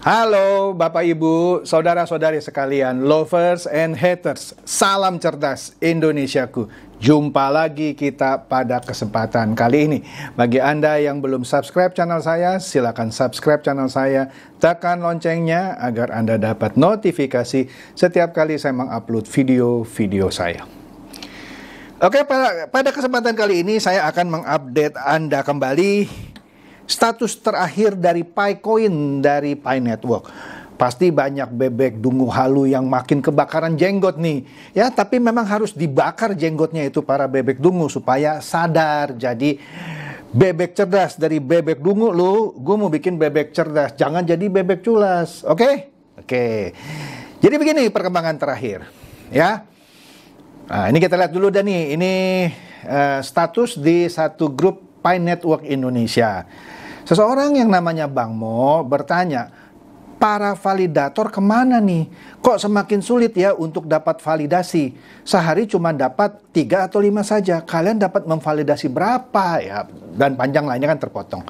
Halo Bapak Ibu, saudara-saudari sekalian, lovers and haters, salam cerdas Indonesiaku. Jumpa lagi kita pada kesempatan kali ini. Bagi Anda yang belum subscribe channel saya, silakan subscribe channel saya, tekan loncengnya agar Anda dapat notifikasi setiap kali saya mengupload video-video saya. Oke, pada kesempatan kali ini saya akan mengupdate Anda kembali status terakhir dari PiCoin dari Pi Network. Pasti banyak bebek dungu halu yang makin kebakaran jenggot nih. Ya, tapi memang harus dibakar jenggotnya itu para bebek dungu supaya sadar. Jadi bebek cerdas dari bebek dungu gue mau bikin bebek cerdas. Jangan jadi bebek culas. Oke? Oke. Jadi begini perkembangan terakhir. Ya. Nah, ini kita lihat dulu dah nih. Ini status di satu grup Pi Network Indonesia. Seseorang yang namanya Bang Mo bertanya, para validator kemana nih? Kok semakin sulit ya untuk dapat validasi? Sehari cuma dapat 3 atau 5 saja. Kalian dapat memvalidasi berapa ya? Dan panjang lainnya kan terpotong.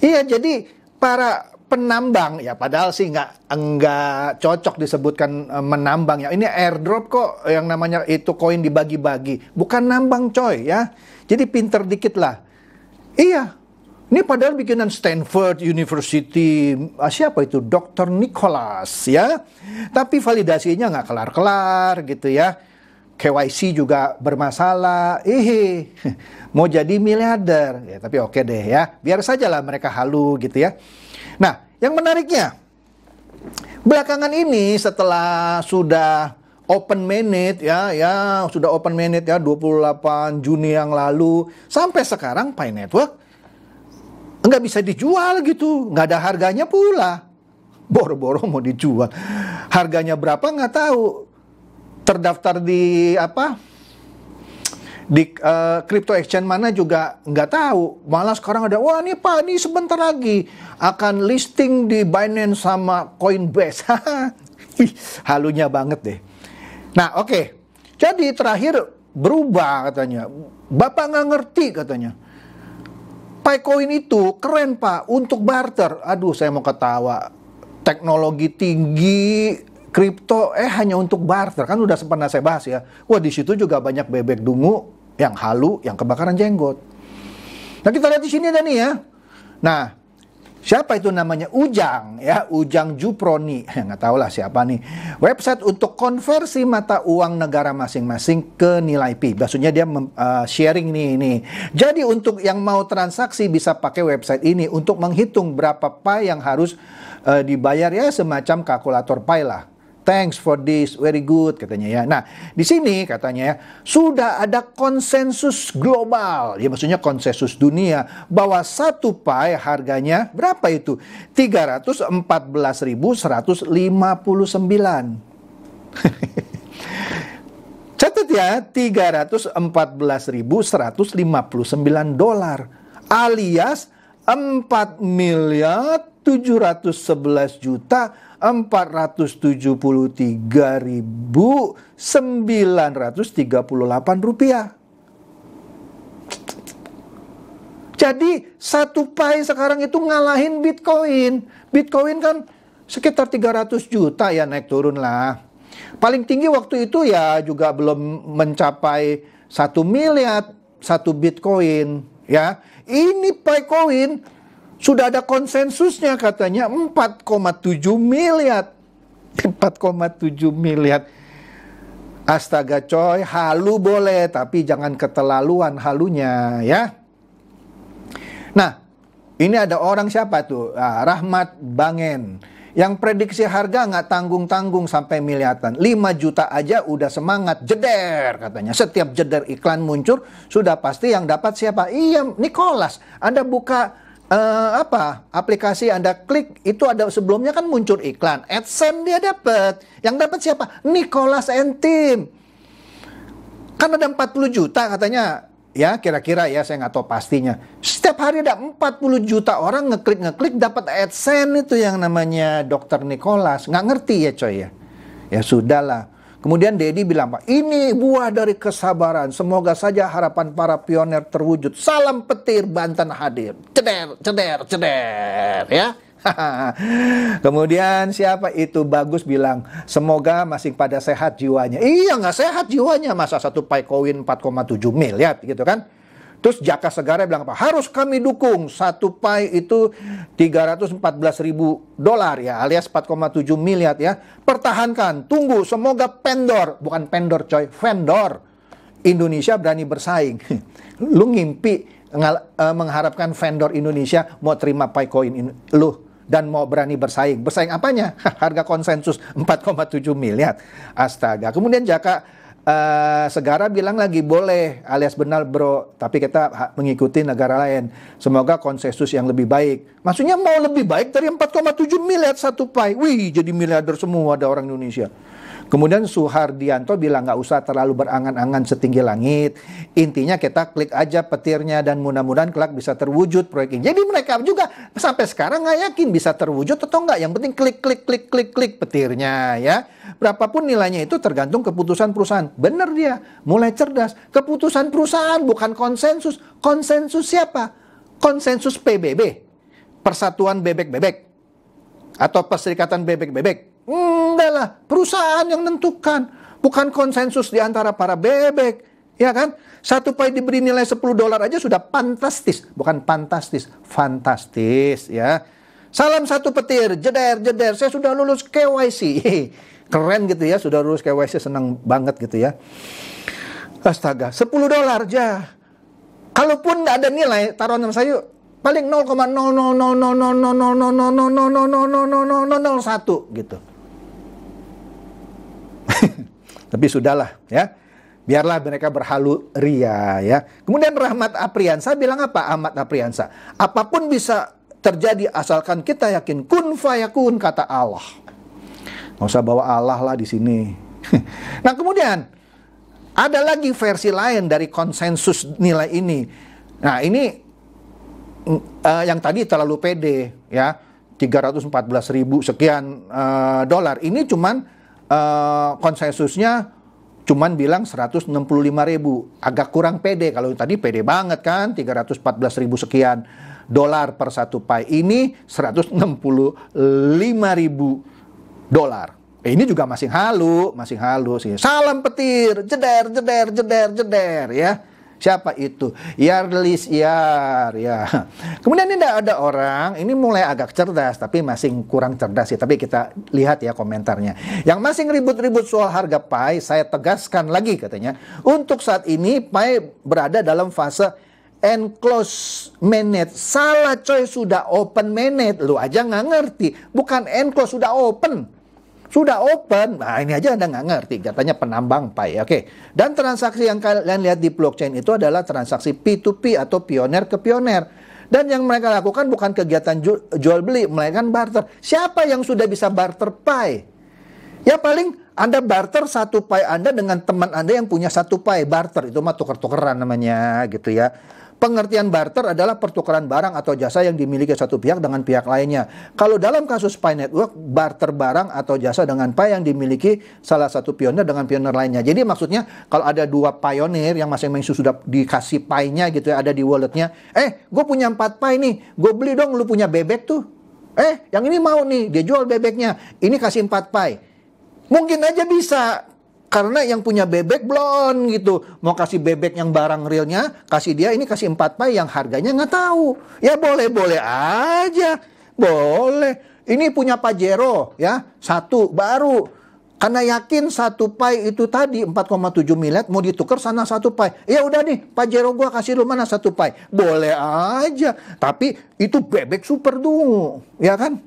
Iya, jadi para penambang ya, padahal sih nggak cocok disebutkan menambang ya. Ini airdrop kok, yang namanya itu koin dibagi-bagi. Bukan nambang coy ya. Jadi pinter dikit lah. Iya, ini padahal bikinan Stanford University, siapa itu? Dr. Nicholas ya. Tapi validasinya nggak kelar-kelar gitu ya. KYC juga bermasalah. Mau jadi miliarder. Ya, tapi oke deh ya. Biar sajalah mereka halu gitu ya. Nah, yang menariknya, belakangan ini setelah sudah open mainnet sudah open mainnet ya 28 Juni yang lalu sampai sekarang Pi Network nggak bisa dijual gitu, nggak ada harganya pula. Boro-boro mau dijual, harganya berapa nggak tahu. Terdaftar di crypto exchange mana juga nggak tahu. Malah sekarang ada, wah nih Pak, ini sebentar lagi akan listing di Binance sama Coinbase. Halunya banget deh. Nah, oke. Jadi terakhir berubah katanya. Bapak nggak ngerti katanya. PiCoin itu keren Pak untuk barter. Aduh, saya mau ketawa. Teknologi tinggi kripto hanya untuk barter. Kan udah pernah saya bahas ya. Wah, di situ juga banyak bebek dungu yang halu, yang kebakaran jenggot. Nah, kita lihat di sini ada nih ya. Nah, siapa itu namanya? Ujang ya, Ujang Juproni. Nggak tahu lah siapa nih. Website untuk konversi mata uang negara masing-masing ke nilai pi. Maksudnya dia sharing nih. Jadi untuk yang mau transaksi bisa pakai website ini untuk menghitung berapa pi yang harus dibayar ya, semacam kalkulator pi lah. Thanks for this, very good katanya ya. Nah, di sini katanya ya, sudah ada konsensus global, ya maksudnya konsensus dunia, bahwa satu pi harganya berapa itu? 314.159. Catat ya, 314.159 dolar alias 4.711.473.938 rupiah. Jadi satu pi sekarang itu ngalahin Bitcoin. Bitcoin kan sekitar 300 juta ya, naik turun lah. Paling tinggi waktu itu ya juga belum mencapai 1 miliar satu Bitcoin ya. Ini PiCoin sudah ada konsensusnya katanya 4,7 miliar. 4,7 miliar. Astaga coy, halu boleh tapi jangan keterlaluan halunya ya. Nah, ini ada orang siapa tuh? Rahmat Bangen. Yang prediksi harga nggak tanggung-tanggung sampai miliaran. 5 juta aja udah semangat. Jeder katanya. Setiap jeder iklan muncul, sudah pasti yang dapat siapa? Iya, Nicholas. Anda buka aplikasi, Anda klik, itu ada sebelumnya kan muncul iklan. AdSense dia dapat. Yang dapat siapa? Nicholas and Team. Kan ada 40 juta katanya. Ya, kira-kira ya, saya nggak tahu pastinya. Setiap hari ada 40 juta orang ngeklik dapat AdSense itu yang namanya Dr. Nicholas. Nggak ngerti ya coy ya. Ya sudahlah. Kemudian Dedi bilang, Pak, ini buah dari kesabaran. Semoga saja harapan para pionir terwujud. Salam petir, Banten hadir. Ceder, ceder, ceder. Ya. Kemudian siapa itu? Bagus bilang, semoga masih pada sehat jiwanya. Iya, nggak sehat jiwanya. Masa satu Pi Coin 4,7 miliar gitu kan. Terus Jaka Segara bilang apa? Harus kami dukung. Satu Pi itu 314 ribu dolar ya, alias 4,7 miliar ya. Pertahankan, tunggu, semoga vendor, bukan vendor coy, vendor Indonesia berani bersaing. Lu ngimpi mengharapkan vendor Indonesia mau terima Pi Coin lu dan mau berani bersaing. Bersaing apanya? Harga konsensus 4,7 miliar. Astaga. Kemudian Jaka Segara bilang lagi, boleh alias benar bro, tapi kita mengikuti negara lain. Semoga konsensus yang lebih baik. Maksudnya mau lebih baik dari 4,7 miliar satu Pi. Wih, jadi miliarder semua ada orang Indonesia. Kemudian Suhardianto bilang nggak usah terlalu berangan-angan setinggi langit. Intinya kita klik aja petirnya dan mudah-mudahan kelak bisa terwujud proyek ini. Jadi mereka juga sampai sekarang nggak yakin bisa terwujud atau nggak. Yang penting klik petirnya ya. Berapapun nilainya itu tergantung keputusan perusahaan. Bener dia, mulai cerdas. Keputusan perusahaan bukan konsensus. Konsensus siapa? Konsensus PBB, Persatuan Bebek-Bebek, atau Perserikatan Bebek-Bebek. Enggak lah, perusahaan yang menentukan, bukan konsensus di antara para bebek, ya kan? Satu Pi diberi nilai 10 dolar aja sudah fantastis, bukan fantastis, fantastis ya. Salam satu petir, jeder, saya sudah lulus KYC. Keren gitu ya, sudah lulus KYC, senang banget gitu ya. Astaga, 10 dolar aja. Kalaupun nggak ada nilai, taruhan sama saya paling 0,000000000000001 gitu. Tapi sudahlah ya. Biarlah mereka berhalu ria ya. Kemudian Rahmat Apriansa bilang apa? Ahmad Apriansa, apapun bisa terjadi asalkan kita yakin kun fayakun, kata Allah. Nggak usah bawa Allah lah di sini. Nah kemudian ada lagi versi lain dari konsensus nilai ini. Nah ini yang tadi terlalu pede ya, 314 ribu sekian dolar. Ini cuman konsensusnya cuman bilang 165 ribu, agak kurang pede. Kalau tadi pede banget kan, 314 ribu sekian dolar per satu Pi. Ini 165 ribu dolar. Ini juga masih halu sih. Salam petir, jeder ya. Siapa itu? Yarlis Yar ya. Kemudian ini ada orang, ini mulai agak cerdas tapi masih kurang cerdas sih. Tapi kita lihat ya komentarnya. Yang masih ribut-ribut soal harga Pi, saya tegaskan lagi katanya. Untuk saat ini Pi berada dalam fase enclosed mainnet. Salah coy, sudah open mainnet. Lu aja nggak ngerti. Bukan enclosed, sudah open. Sudah open, nah ini aja Anda nggak ngerti, katanya penambang Pi, oke. Dan transaksi yang kalian lihat di blockchain itu adalah transaksi P2P atau pioner ke pioner. Dan yang mereka lakukan bukan kegiatan jual beli, melainkan barter. Siapa yang sudah bisa barter Pi? Ya paling Anda barter satu Pi Anda dengan teman Anda yang punya satu Pi, barter. Itu mah tuker-tukeran namanya gitu ya. Pengertian barter adalah pertukaran barang atau jasa yang dimiliki satu pihak dengan pihak lainnya. Kalau dalam kasus Pi Network, barter barang atau jasa dengan Pi yang dimiliki salah satu pioner dengan pioner lainnya. Jadi maksudnya kalau ada dua pioneer yang masing-masing sudah dikasih Pi-nya gitu ya, ada di walletnya. Gue punya 4 Pi nih, gue beli dong, lu punya bebek tuh. Yang ini mau nih, dia jual bebeknya. Ini kasih 4 Pi. Mungkin aja bisa. Karena yang punya bebek belum gitu. Mau kasih bebek yang barang realnya, kasih dia, ini kasih 4 Pi yang harganya nggak tahu. Ya boleh-boleh aja. Boleh. Ini punya Pajero ya, satu baru. Karena yakin satu Pi itu tadi 4,7 miliar mau ditukar sana satu Pi. Ya udah nih, Pajero gua kasih lu mana satu Pi. Boleh aja. Tapi itu bebek super dulu, ya kan?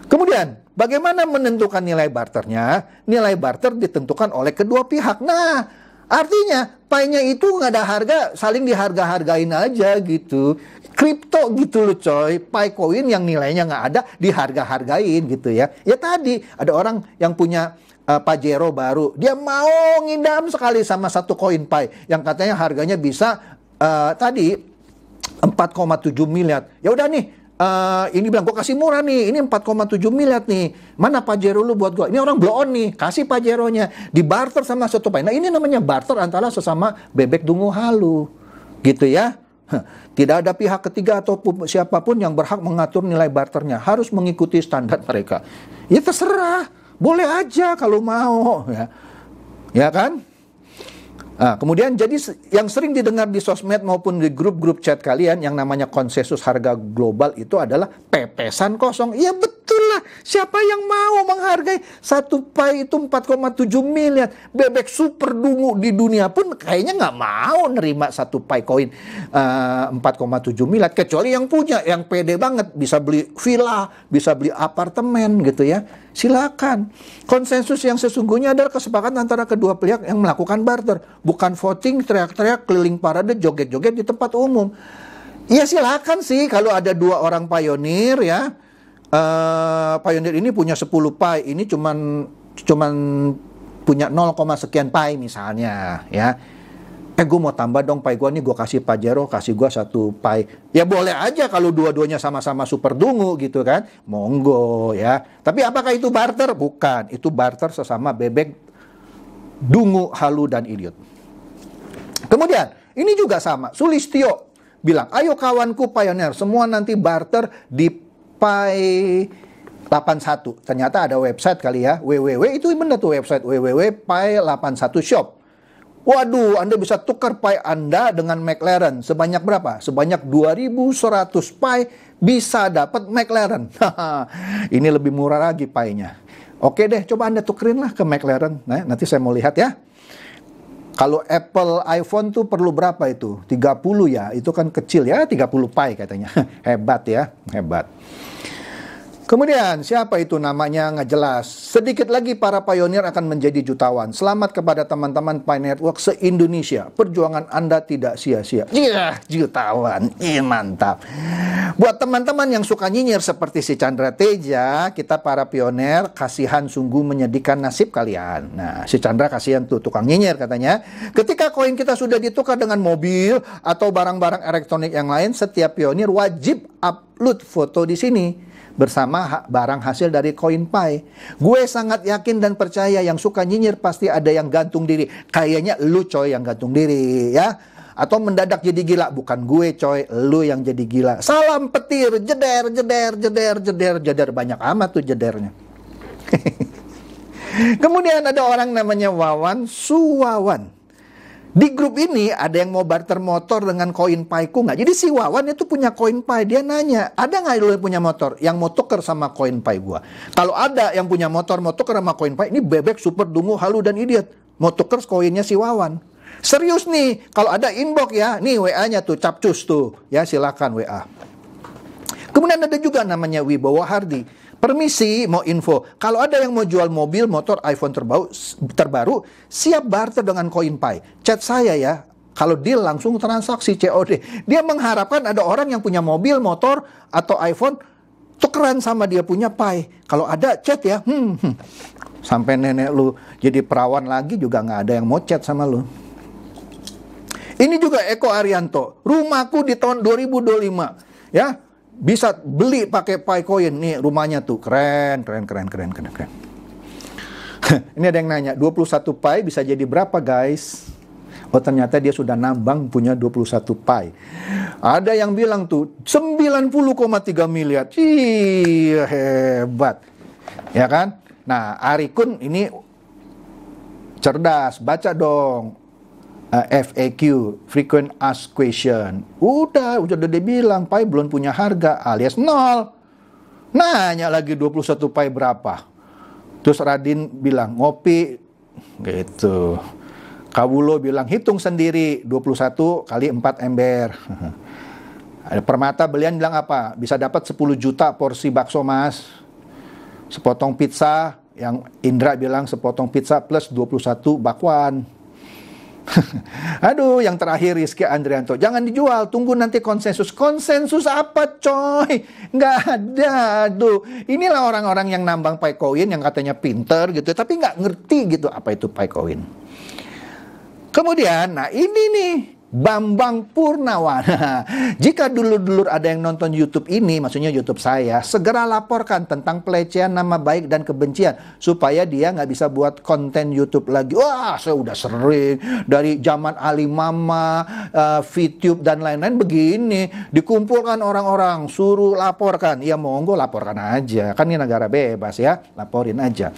Kemudian, bagaimana menentukan nilai barternya? Nilai barter ditentukan oleh kedua pihak. Nah, artinya Pi-nya itu nggak ada harga, saling diharga-hargain aja gitu. Kripto gitu loh coy. Pi Coin yang nilainya nggak ada, diharga-hargain gitu ya. Ya tadi, ada orang yang punya Pajero baru. Dia mau ngidam sekali sama satu koin Pi. Yang katanya harganya bisa tadi 4,7 miliar. Ya udah nih. Ini bilang, gue kasih murah nih, ini 4,7 miliar nih, mana Pajero lu buat gue? Ini orang blow on nih, kasih Pajeronya, dibarter sama satu Pi. Nah ini namanya barter antara sesama bebek dungu halu, gitu ya. Tidak ada pihak ketiga atau siapapun yang berhak mengatur nilai barternya. Harus mengikuti standar mereka. Ya terserah, boleh aja kalau mau, ya. Ya kan? Nah, kemudian jadi yang sering didengar di sosmed maupun di grup-grup chat kalian yang namanya konsensus harga global itu adalah pepesan kosong. Iya betul lah, siapa yang mau menghargai satu pai itu 4,7 miliar. Bebek super dungu di dunia pun kayaknya nggak mau nerima satu pai koin 4,7 miliar. Kecuali yang punya, yang pede banget, bisa beli villa, bisa beli apartemen gitu ya. Silakan. Konsensus yang sesungguhnya adalah kesepakatan antara kedua pihak yang melakukan barter, bukan voting, teriak-teriak, keliling parade, joget-joget di tempat umum. Ya silakan sih kalau ada dua orang pionir ya. Pionir ini punya 10 pai, ini cuman punya 0, sekian pai misalnya ya. Gue mau tambah dong pai gue nih, gue kasih Pajero, kasih gue 1 pai. Ya boleh aja kalau dua-duanya sama-sama super dungu gitu kan. Monggo ya. Tapi apakah itu barter? Bukan. Itu barter sesama bebek dungu, halu, dan idiot. Kemudian, ini juga sama. Sulistyo bilang, ayo kawanku pioneer, semua nanti barter di pai 81. Ternyata ada website kali ya. Itu bener tuh website. www.pai81shop. Waduh, Anda bisa tukar pai Anda dengan McLaren. Sebanyak berapa? Sebanyak 2.100 pai bisa dapat McLaren. Ini lebih murah lagi painya. Oke deh, coba Anda tukerin lah ke McLaren. Nah, nanti saya mau lihat ya. Kalau Apple iPhone tuh perlu berapa itu? 30 ya, itu kan kecil ya, 30 pai katanya. Hebat ya, hebat. Kemudian, siapa itu namanya nggak jelas. Sedikit lagi para pionir akan menjadi jutawan. Selamat kepada teman-teman Pi Network se-Indonesia. Perjuangan Anda tidak sia-sia. Iya, jutawan. Iya, mantap. Buat teman-teman yang suka nyinyir seperti si Chandra Teja, kita para pionir, kasihan sungguh menyedihkan nasib kalian. Nah, si Chandra kasihan tuh, tukang nyinyir katanya. Ketika koin kita sudah ditukar dengan mobil atau barang-barang elektronik yang lain, setiap pionir wajib upload foto di sini bersama barang hasil dari koin pai. Gue sangat yakin dan percaya yang suka nyinyir pasti ada yang gantung diri. Kayaknya lu coy yang gantung diri ya. Atau mendadak jadi gila. Bukan gue coy, lu yang jadi gila. Salam petir, jeder, jeder, jeder, jeder, jeder. Banyak amat tuh jedernya. Kemudian ada orang namanya Wawan Suwawan. Di grup ini ada yang mau barter motor dengan koin paiku nggak? Jadi si Wawan itu punya koin pai. Dia nanya, ada nggak lu yang punya motor yang mau tuker sama koin pai gua? Kalau ada yang punya motor mau tuker sama koin pai, ini bebek super dungu, halu, dan idiot. Mau tuker koinnya si Wawan. Serius nih, kalau ada inbox ya, nih WA-nya tuh, capcus tuh. Ya silakan WA. Kemudian ada juga namanya Wibowo Hardi. Permisi, mau info. Kalau ada yang mau jual mobil, motor, iPhone terbaru, siap barter dengan koin pai. Chat saya ya. Kalau deal langsung transaksi COD. Dia mengharapkan ada orang yang punya mobil, motor, atau iPhone tukeran sama dia punya pai. Kalau ada chat ya. Sampai nenek lu jadi perawan lagi juga nggak ada yang mau chat sama lu. Ini juga Eko Arianto. Rumahku di tahun 2025. Ya. Bisa beli pakai pai koin. Nih rumahnya tuh. Keren. Ini ada yang nanya, 21 pai bisa jadi berapa guys? Oh ternyata dia sudah nambang punya 21 pai. Ada yang bilang tuh 90,3 miliar. Ih, hebat. Ya kan? Nah, Arikun ini cerdas. Baca dong. FAQ, frequent asked question. Udah dia bilang pai belum punya harga alias 0. Nanya lagi 21 pai berapa. Terus Radin bilang ngopi gitu. Kawulo bilang hitung sendiri 21 kali 4 ember. Ada Permata Belian bilang apa? Bisa dapat 10 juta porsi bakso mas. Sepotong pizza. Yang Indra bilang sepotong pizza plus 21 bakwan. Aduh, yang terakhir Rizky Andrianto, jangan dijual, tunggu nanti konsensus. Konsensus apa coy? Nggak ada. Aduh, inilah orang-orang yang nambang pai koin yang katanya pinter gitu, tapi nggak ngerti gitu apa itu pai koin. Kemudian, nah ini nih Bambang Purnawan. Jika dulur-dulur ada yang nonton YouTube ini, maksudnya YouTube saya, segera laporkan tentang pelecehan nama baik dan kebencian, supaya dia nggak bisa buat konten YouTube lagi. Wah, saya udah sering dari zaman Ali Mama, VTube dan lain-lain begini, dikumpulkan orang-orang, suruh laporkan. Ya monggo laporkan aja, kan ini negara bebas ya, laporin aja.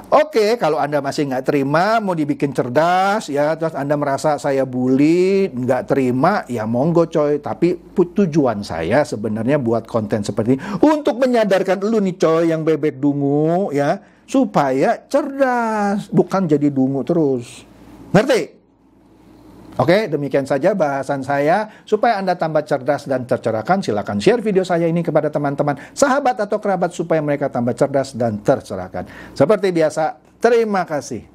Oke, kalau Anda masih nggak terima, mau dibikin cerdas, ya, terus Anda merasa saya bully, nggak terima, ya monggo coy. Tapi tujuan saya sebenarnya buat konten seperti ini, untuk menyadarkan lu nih coy, yang bebek dungu, ya, supaya cerdas, bukan jadi dungu terus. Ngerti? Oke, demikian saja bahasan saya. Supaya Anda tambah cerdas dan tercerahkan, silakan share video saya ini kepada teman-teman, sahabat atau kerabat, supaya mereka tambah cerdas dan tercerahkan. Seperti biasa, terima kasih.